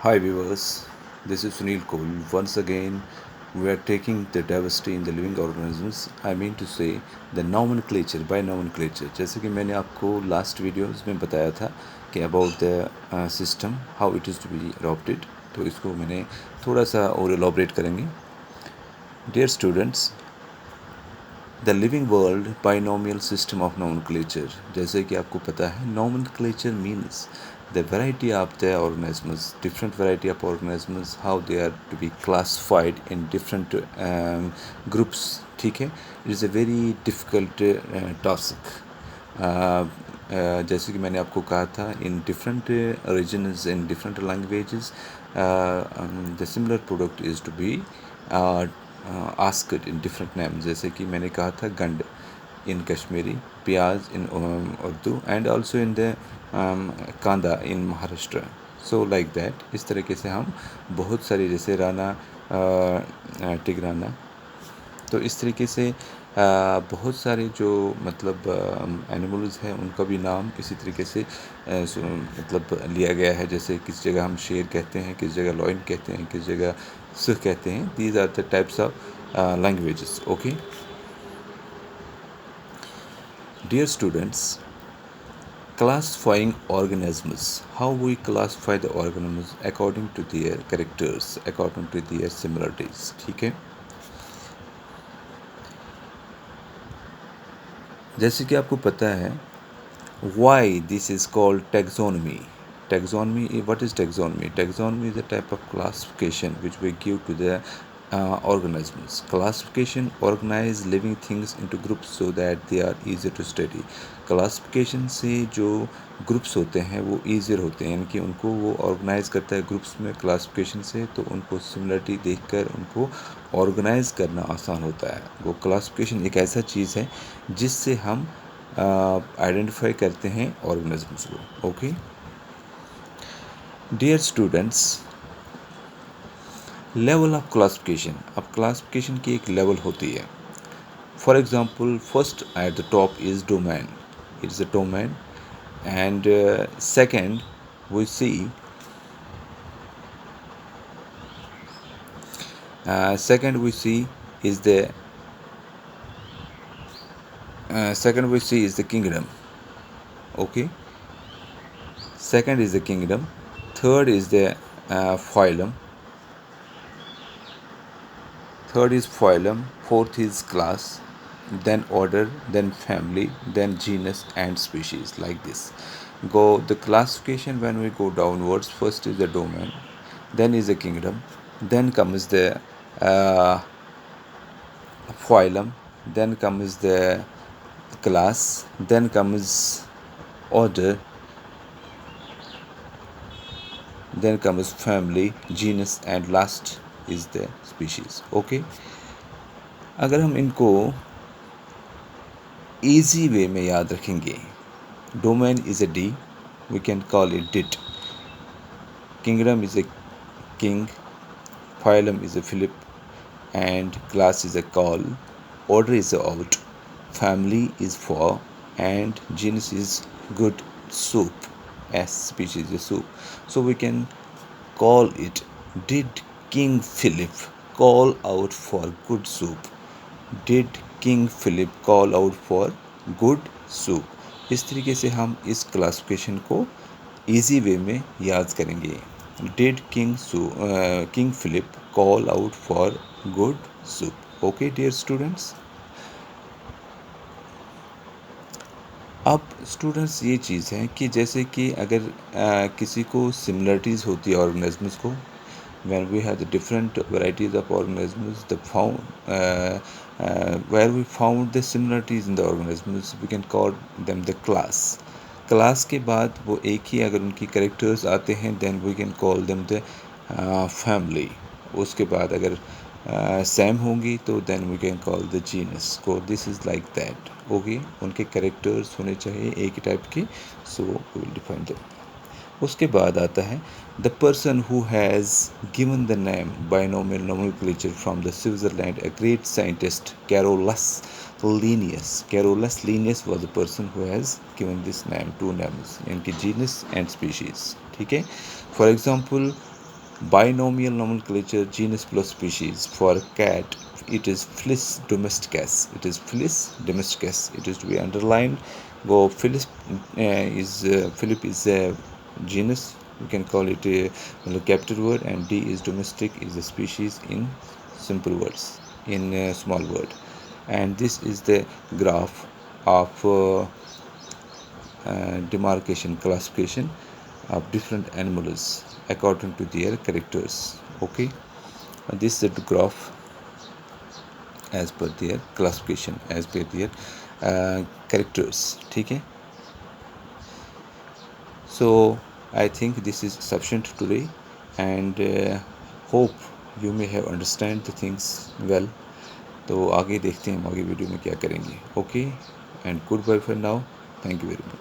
Hi viewers, this is Sunil Koul. Once again, we are taking the diversity in the living organisms. I mean to say the nomenclature by nomenclature. जैसे कि मैंने आपको last videos में बताया था कि about the system how it is to be adopted, तो इसको मैंने थोड़ा सा और एलॉबरेट करेंगे. Dear students, the living world binomial system of nomenclature. जैसे कि आपको पता है nomenclature means the variety of the organisms, different variety of organisms, how they are to be classified in different groups. ठीक है, it is a very difficult task. जैसे कि मैंने आपको कहा था in different regions, in different languages, the similar product is to be asked in different names. जैसे कि मैंने कहा था गंड in Kashmiri, Piyaz in Urdu, and also in the Kanda in Maharashtra. So like that, इस तरीके से हम बहुत सारी, जैसे राना, टिगराना, तो इस तरीके से बहुत सारे जो मतलब एनिमल्स हैं उनका भी नाम इसी तरीके से मतलब लिया गया है. जैसे किस जगह हम शेर कहते हैं, किस जगह लॉइन कहते हैं, किस जगह सुख कहते हैं. These are the types of languages. Okay dear students, classifying organisms, how we classify the organisms according to their characters, according to their similarities. ठीक है, जैसे कि आपको पता है why this is called taxonomy. Taxonomy, what is taxonomy? Taxonomy is a type of classification which we give to the organisms. Classification organize living things into groups so that they are easier to study. Classification से जो groups होते हैं वो easier होते हैं, यानी कि उनको वो ऑर्गेनाइज करता है ग्रुप्स में क्लासिफिकेशन से, तो उनको सिमिलरिटी देखकर उनको ऑर्गेनाइज करना आसान होता है. वो क्लासिफिकेशन एक ऐसा चीज़ है जिससे हम आइडेंटिफाई करते हैं ऑर्गेनिजम्स को. Okay dear students, level of classification. अब क्लासिफिकेशन की एक लेवल होती है. For example, first at the top is domain. It is a domain. And second we see second we see is the second we see is the kingdom. Okay, second is the kingdom. Third is the phylum. Third is phylum. Fourth is class, then order, then family, then genus and species. Like this go the classification. When we go downwards, first is the domain, then is the kingdom, then comes the uh, phylum, then comes the class, then comes order, then comes family, genus, and last is the species. Okay, अगर हम इनको easy वे में याद रखेंगे, domain is a D, we can call it dit. Kingdom is a king, phylum is a Philip, and class is a call, order is a out, family is for, and genus is good soup, as species is soup. So we can call it, did King Philip call out for good soup? Did King Philip call out for good soup? इस तरीके से हम इस classification को easy way में याद करेंगे. Did King Philip call out for good soup? Okay, dear students. अब स्टूडेंट्स ये चीज़ है कि जैसे कि अगर किसी को सिमिलरिटीज़ होती है ऑर्गेनिजम्स को, when we have the different varieties of organisms, where we found the similarities in the organisms, we can call them the class. Class के बाद वो एक ही अगर उनकी करेक्टर्स आते हैं, then we can call them the family. उसके बाद अगर सेम होंगी तो then we can call the genus को. This is like that. Okay, उनके करेक्टर्स होने चाहिए एक ही टाइप के, so we will define them. उसके बाद आता है the person who has given the name binomial nomenclature from the Switzerland, a great scientist Carolus Linnaeus. Carolus Linnaeus was the person who has given this name, two names, यानी कि genus and species. ठीक है, for example Binomial nomenclature, genus plus species. For cat, it is Felis domesticus. It is Felis domesticus. It is to be underlined. Go Felis Philip is a genus. You can call it a capital word, and D is domestic, is a species in simple words, in small word. And this is the graph of demarcation, classification of different animals according to their characters. Okay, this is the graph as per their classification, as per their characters. ठीक है, so I think this is sufficient today, and hope you may have understand the things well. तो आगे देखते हैं हम आगे video में क्या करेंगे. Okay, and goodbye for now. Thank you very much.